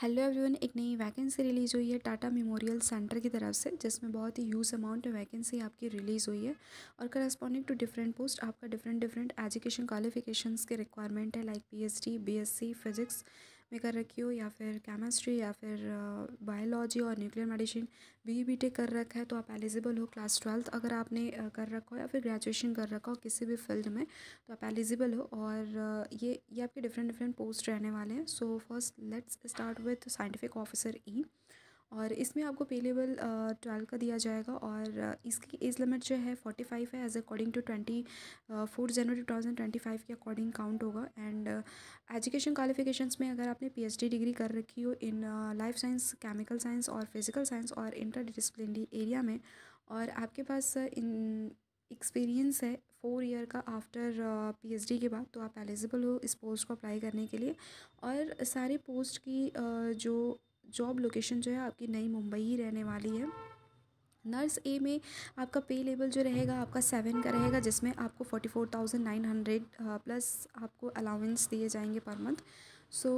Hello everyone, एक नई vacancy release हुई है टाटा मेमोरियल सेंटर की तरफ से, जिसमें बहुत ही ह्यूज अमाउंट में वैकेंसी आपकी रिलीज़ हुई है। और करस्पॉन्डिंग टू डिफरेंट पोस्ट आपका डिफरेंट एजुकेशन क्वालिफिकेशंस के रिक्वायरमेंट है, लाइक पीएचडी, बीएससी फिजिक्स में कर रखी हो, या फिर केमिस्ट्री, या फिर बायोलॉजी और न्यूक्लियर मेडिसिन बीटेक कर रखा है तो आप एलिजिबल हो। क्लास 12 अगर आपने कर रखा हो या फिर ग्रेजुएशन कर रखा हो किसी भी फील्ड में तो आप एलिजिबल हो। और ये आपके डिफरेंट पोस्ट रहने वाले हैं। So first let's start with scientific officer E. और इसमें आपको पे लेवल 12 का दिया जाएगा, और इसकी एज लिमिट जो है 45 है, एज अकॉर्डिंग टू 24 जनवरी 2025 के अकॉर्डिंग काउंट होगा। एंड एजुकेशन क्वालिफिकेशंस में अगर आपने पीएचडी डिग्री कर रखी हो in life science, chemical science और फिजिकल साइंस और इंटरडिसिप्लिनरी एरिया में, और आपके पास इन एक्सपीरियंस है 4 ईयर का आफ्टर पीएचडी के बाद, तो आप एलिजिबल हो इस पोस्ट को अप्लाई करने के लिए। और सारे पोस्ट की जो जॉब लोकेशन जो है आपकी नई मुंबई ही रहने वाली है। नर्स ए में आपका पे लेवल जो रहेगा आपका 7 का रहेगा, जिसमें आपको 44,900 प्लस आपको अलाउंस दिए जाएंगे पर मंथ। सो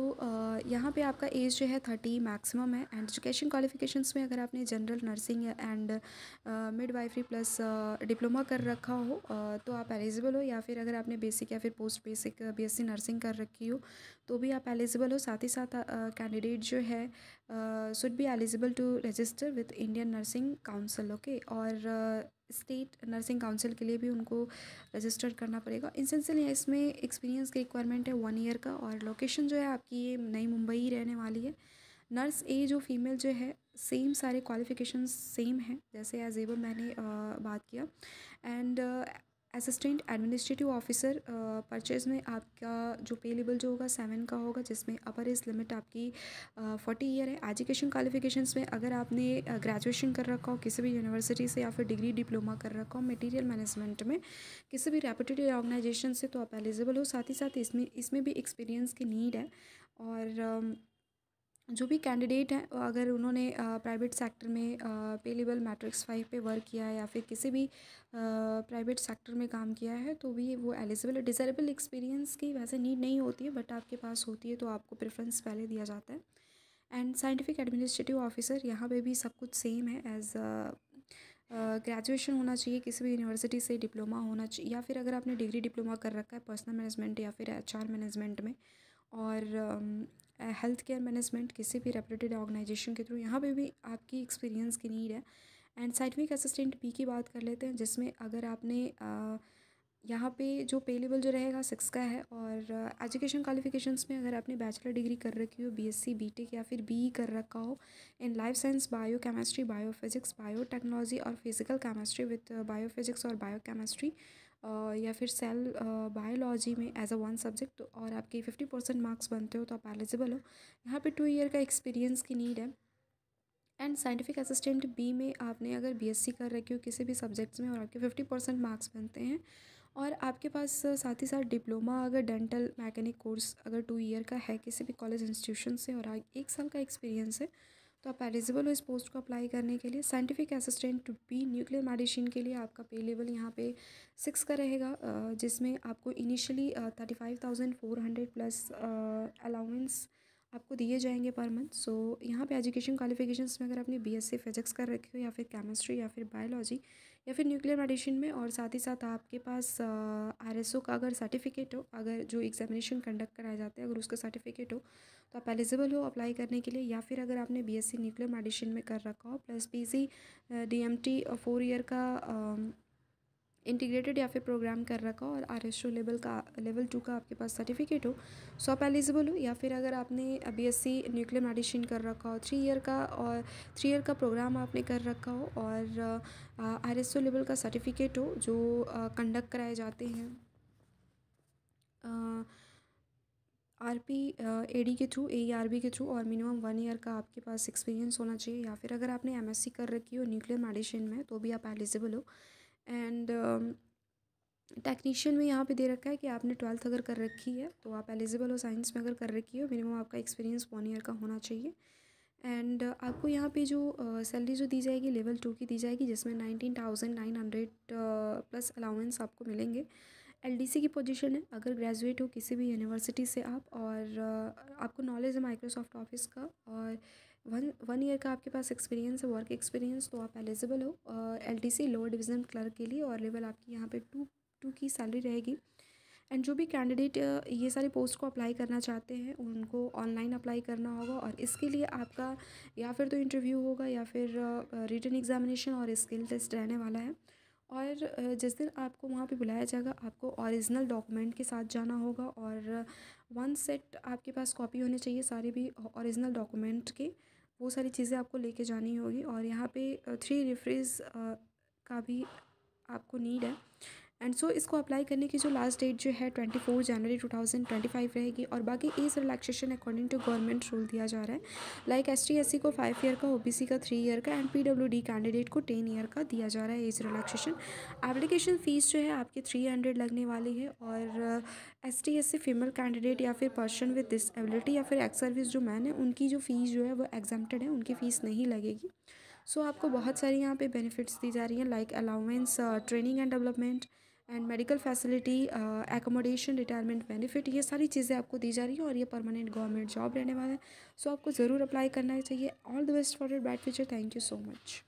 यहाँ पे आपका एज जो है 30 मैक्सिमम है। एंड एजुकेशन क्वालिफिकेशंस में अगर आपने general nursing and midwifery plus diploma कर रखा हो तो आप एलिजिबल हो, या फिर अगर आपने बेसिक या फिर पोस्ट बेसिक बीएससी नर्सिंग कर रखी हो तो भी आप एलिजिबल हो। साथ ही साथ कैंडिडेट जो है should be eligible to register with Indian nursing council, okay. और स्टेट नर्सिंग काउंसिल के लिए भी उनको रजिस्टर करना पड़ेगा। इंसेंशियल इसमें एक्सपीरियंस की रिक्वायरमेंट है 1 ईयर का, और लोकेशन जो है आपकी ये नई मुंबई ही रहने वाली है। नर्स ए जो फीमेल जो है सेम सारे क्वालिफिकेशंस सेम है जैसे एज एवर मैंने बात किया। And assistant administrative officer purchase में आपका जो पे लेवल जो होगा 7 का होगा, जिसमें अपर एज लिमिट आपकी 40 ईयर है। एजुकेशन क्वालिफिकेशंस में अगर आपने ग्रेजुएशन कर रखा हो किसी भी यूनिवर्सिटी से, या फिर डिग्री डिप्लोमा कर रखा हो मटेरियल मैनेजमेंट में किसी भी रेपुटेड ऑर्गेनाइजेशन से, तो आप एलिजिबल हो। साथ ही साथ इसमें भी एक्सपीरियंस की नीड है। और जो भी कैंडिडेट हैं अगर उन्होंने प्राइवेट सेक्टर में पे लेवल मैट्रिक्स 5 पे वर्क किया है, या फिर किसी भी प्राइवेट सेक्टर में काम किया है, तो भी वो एलिजिबल है। डिज़ायरेबल एक्सपीरियंस की वैसे नीड नहीं होती है, बट आपके पास होती है तो आपको प्रेफरेंस पहले दिया जाता है। एंड साइंटिफिक एडमिनिस्ट्रेटिव ऑफिसर यहाँ पे भी सब कुछ सेम है, एज ग्रेजुएशन होना चाहिए किसी भी यूनिवर्सिटी से, डिप्लोमा होना चाहिए, या फिर अगर आपने डिग्री डिप्लोमा कर रखा है पर्सनल मैनेजमेंट या फिर एचआर मैनेजमेंट में, और हेल्थ केयर मैनेजमेंट किसी भी रेपुटेड ऑर्गेनाइजेशन के थ्रू, यहाँ पे भी आपकी एक्सपीरियंस की नीड है। एंड साइंटिफिक असिस्टेंट बी की बात कर लेते हैं, जिसमें अगर आपने यहाँ पे जो पे लेवल जो रहेगा 6 का है। और एजुकेशन क्वालिफिकेशंस में अगर आपने बैचलर डिग्री कर रखी हो बीएससी बीटेक या फिर बीई कर रखा हो in life science, bio chemistry, biophysics, biotechnology और फिजिकल केमिस्ट्री विथ बायोफिजिक्स और बायोकेमिस्ट्री, या फिर सेल बायोलॉजी में एज अ 1 सब्जेक्ट, और आपके 50% मार्क्स बनते हो तो आप एलिजिबल हो। यहाँ पे 2 ईयर का एक्सपीरियंस की नीड है। एंड साइंटिफिक असिस्टेंट बी में आपने अगर बीएससी कर रखी हो किसी भी सब्जेक्ट्स में और आपके 50% मार्क्स बनते हैं, और आपके पास साथ ही साथ डिप्लोमा अगर डेंटल मैकेनिक कोर्स अगर 2 ईयर का है किसी भी कॉलेज इंस्टीट्यूशन से, और 1 साल का एक्सपीरियंस है, तो आप एलिजिबल हो इस पोस्ट को अप्लाई करने के लिए। Scientific assistant B nuclear medicine के लिए आपका पे लेवल यहाँ पे 6 का रहेगा, जिसमें आपको इनिशियली 35,400 प्लस अलाउंस आपको दिए जाएंगे पर मंथ। सो यहाँ पे एजुकेशन क्वालिफिकेशंस में अगर आपने बीएससी फिजिक्स कर रखी हो, या फिर केमिस्ट्री, या फिर बायोलॉजी, या फिर न्यूक्लियर मेडिसिन में, और साथ ही साथ आपके पास आरएसओ का अगर सर्टिफिकेट हो, अगर जो एग्जामिनेशन कंडक्ट कराए जाते हैं अगर उसका सर्टिफिकेट हो, तो आप एलिजिबल हो अप्लाई करने के लिए। या फिर अगर आपने बीएससी न्यूक्लियर मेडिसिन में कर रखा हो प्लस पीजी डीएमटी 4 ईयर का इंटीग्रेटेड या फिर प्रोग्राम कर रखा हो, और आरएसओ लेवल 2 का आपके पास सर्टिफिकेट हो, सो आप एलिजिबल हो। या फिर अगर आपने बीएससी न्यूक्लियर मेडिसिन कर रखा हो 3 ईयर का, और 3 ईयर का प्रोग्राम आपने कर रखा हो, और आरएसओ लेवल का सर्टिफिकेट हो जो कंडक्ट कराए जाते हैं आरपी एडी के थ्रू, एईआरबी के थ्रू, और मिनिमम 1 ईयर का आपके पास एक्सपीरियंस होना चाहिए। या फिर अगर आपने एमएससी कर रखी हो न्यूक्लियर मेडिसिन में तो भी आप एलिजिबल हो। एंड टेक्नीशियन में यहाँ पे दे रखा है कि आपने 12th अगर कर रखी है तो आप एलिजिबल हो। साइंस में अगर कर रखी हो मिनिमम आपका एक्सपीरियंस 1 ईयर का होना चाहिए। एंड आपको यहाँ पे जो सैलरी जो दी जाएगी लेवल 2 की दी जाएगी, जिसमें 19,900 प्लस अलाउंस आपको मिलेंगे। एलडीसी की पोजीशन है, अगर ग्रेजुएट हो किसी भी यूनिवर्सिटी से आप और आपको नॉलेज है माइक्रोसॉफ्ट ऑफिस का और वन ईयर का आपके पास एक्सपीरियंस है, वर्क एक्सपीरियंस, तो आप एलिजिबल हो एलडीसी लोअर डिवीज़न क्लर्क के लिए। और लेवल आपकी यहाँ पे टू की सैलरी रहेगी। एंड जो भी कैंडिडेट ये सारे पोस्ट को अप्लाई करना चाहते हैं उनको ऑनलाइन अप्लाई करना होगा और इसके लिए आपका या फिर तो इंटरव्यू होगा या फिर रिटन एग्जामिनेशन और स्किल टेस्ट रहने वाला है। और जिस दिन आपको वहाँ पे बुलाया जाएगा आपको ओरिजिनल डॉक्यूमेंट के साथ जाना होगा और वन सेट आपके पास कॉपी होनी चाहिए सारे भी ओरिजिनल डॉक्यूमेंट के, वो सारी चीज़ें आपको लेके जानी होगी। और यहाँ पे 3 रेफरेंस का भी आपको नीड है। एंड सो इसको अप्लाई करने की जो लास्ट डेट जो है 24 जनवरी 2025 रहेगी। और बाकी age relaxation according to government rule दिया जा रहा है। लाइक ST SC को 5 ईयर का, OBC का 3 ईयर का एंड PWD कैंडिडेट को 10 ईयर का दिया जा रहा है एज रिलैक्सेशन। एप्लीकेशन फ़ीस जो है आपकी 300 लगने वाली है। और ST SC फीमेल कैंडिडेट या फिर पर्सन विद डिसेबिलिटी या फिर एक्स सर्विस जो मैन है उनकी जो फ़ीस जो है वो एग्जम्प्टेड है, उनकी फ़ीस नहीं लगेगी। सो आपको बहुत सारी यहाँ पे बेनिफिट्स दी जा रही हैं like allowance, training and development and medical facility, accommodation, retirement benefit, ये सारी चीज़ें आपको दी जा रही है और ये परमानेंट गवर्नमेंट जॉब रहने वाला है। सो आपको ज़रूर अप्लाई करना चाहिए। All the best for your bright future. Thank you so much.